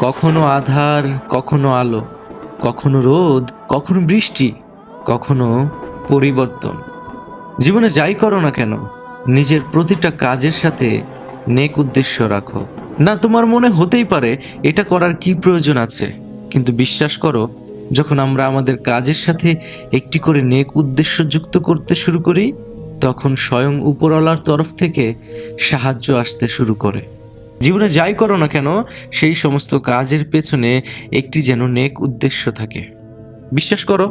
কখনো আধার, কখনো আলো, কখনো রোদ, কখনো বৃষ্টি, কখনো পরিবর্তন। জীবনে যাই করো না কেন, নিজের প্রতিটা কাজের সাথে নেক উদ্দেশ্য রাখো। না, তোমার মনে হতেই পারে এটা করার কি প্রয়োজন আছে, কিন্তু বিশ্বাস করো, যখন আমরা আমাদের কাজের সাথে একটি করে নেক উদ্দেশ্য যুক্ত করতে শুরু করি, তখন স্বয়ং উপরওয়ালার তরফ থেকে সাহায্য আসতে শুরু করে। জীবনে যাই করো না কেন, সেই সমস্ত কাজের পেছনে একটি যেন নেক উদ্দেশ্য থাকে। বিশ্বাস করো,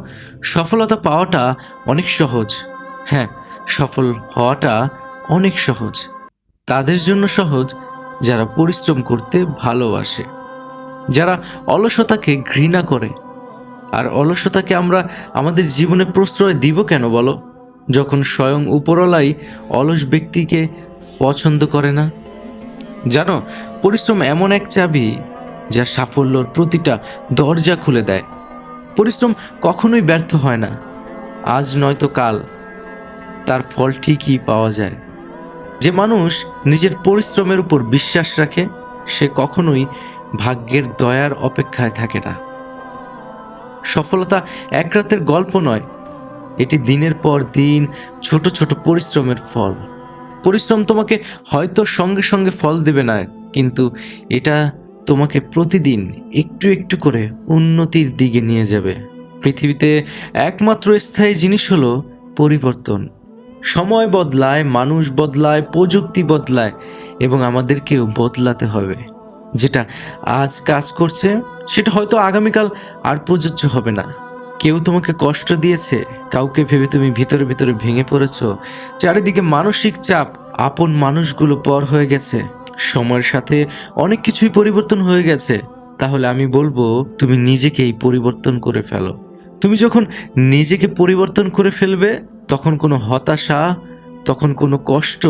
সফলতা পাওয়াটা অনেক সহজ। হ্যাঁ, সফল হওয়াটা অনেক সহজ। তাদের জন্য সহজ যারা পরিশ্রম করতে ভালোবাসে, যারা অলসতাকে ঘৃণা করে। আর অলসতাকে আমরা আমাদের জীবনে প্রশ্রয় দিব কেন বলো, যখন স্বয়ং উপরওয়ালাই অলস ব্যক্তিকে পছন্দ করে না? জানো, পরিশ্রম এমন এক চাবি যা সাফল্যর প্রতিটা দরজা খুলে দেয়। পরিশ্রম কখনোই ব্যর্থ হয় না। আজ নয়তো কাল তার ফল ঠিকই পাওয়া যায়। যে মানুষ নিজের পরিশ্রমের উপর বিশ্বাস রাখে, সে কখনোই ভাগ্যের দয়ার অপেক্ষায় থাকে না। সফলতা এক রাতের গল্প নয়, এটি দিনের পর দিন ছোট ছোট পরিশ্রমের ফল। পরিশ্রম তোমাকে হয়তো সঙ্গে সঙ্গে ফল দেবে না, কিন্তু এটা তোমাকে প্রতিদিন একটু একটু করে উন্নতির দিকে নিয়ে যাবে। পৃথিবীতে একমাত্র স্থায়ী জিনিস হলো পরিবর্তন। সময় বদলায়, মানুষ বদলায়, প্রযুক্তি বদলায়, এবং আমাদেরকেও বদলাতে হবে। যেটা আজ কাজ করছে সেটা হয়তো আগামীকাল আর প্রযোজ্য হবে না। কেউ তোমাকে কষ্ট দিয়েছে, কাউকে ভেবে তুমি ভিতরে ভিতরে ভেঙে পড়েছো। চারিদিকে মানসিক চাপ, আপন মানুষগুলো পর হয়ে গেছে। সময়ের সাথে অনেক কিছুই পরিবর্তন হয়ে গেছে। তাহলে আমি বলবো, তুমি নিজেকেই পরিবর্তন করে ফেলো। তুমি যখন নিজেকে পরিবর্তন করে ফেলবে, তখন কোনো হতাশা, তখন কোনো কষ্ট,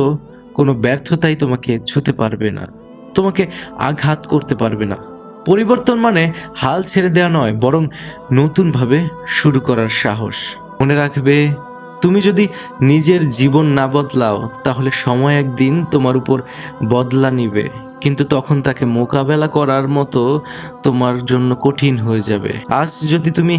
কোনো ব্যর্থতাই তোমাকে ছুঁতে পারবে না, তোমাকে আঘাত করতে পারবে না। পরিবর্তন মানে হাল ছেড়ে দেওয়া নয়, বরং নতুনভাবে শুরু করার সাহস। মনে রাখবে, তুমি যদি নিজের জীবন না বদলাও, তাহলে সময় একদিন তোমার উপর বদলা নিবে, কিন্তু তখন তাকে মোকাবেলা করার মতো তোমার জন্য কঠিন হয়ে যাবে। আজ যদি তুমি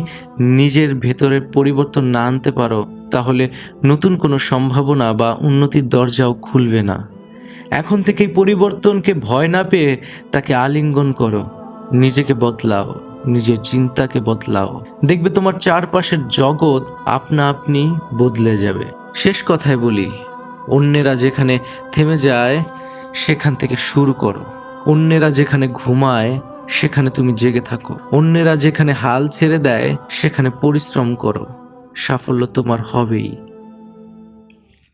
নিজের ভেতরের পরিবর্তন না আনতে পারো, তাহলে নতুন কোনো সম্ভাবনা বা উন্নতির দরজাও খুলবে না। এখন থেকেই পরিবর্তনকে ভয় না পেয়ে তাকে আলিঙ্গন করো। নিজেকে বদলাও, নিজের চিন্তাকে বদলাও। দেখবে তোমার চারপাশের জগৎ আপনা আপনি বদলে যাবে। শেষ কথায় বলি, অন্যেরা যেখানে থেমে যায় সেখান থেকে শুরু করো। অন্যেরা যেখানে ঘুমায় সেখানে তুমি জেগে থাকো। অন্যেরা যেখানে হাল ছেড়ে দেয় সেখানে পরিশ্রম করো। সাফল্য তোমার হবেই।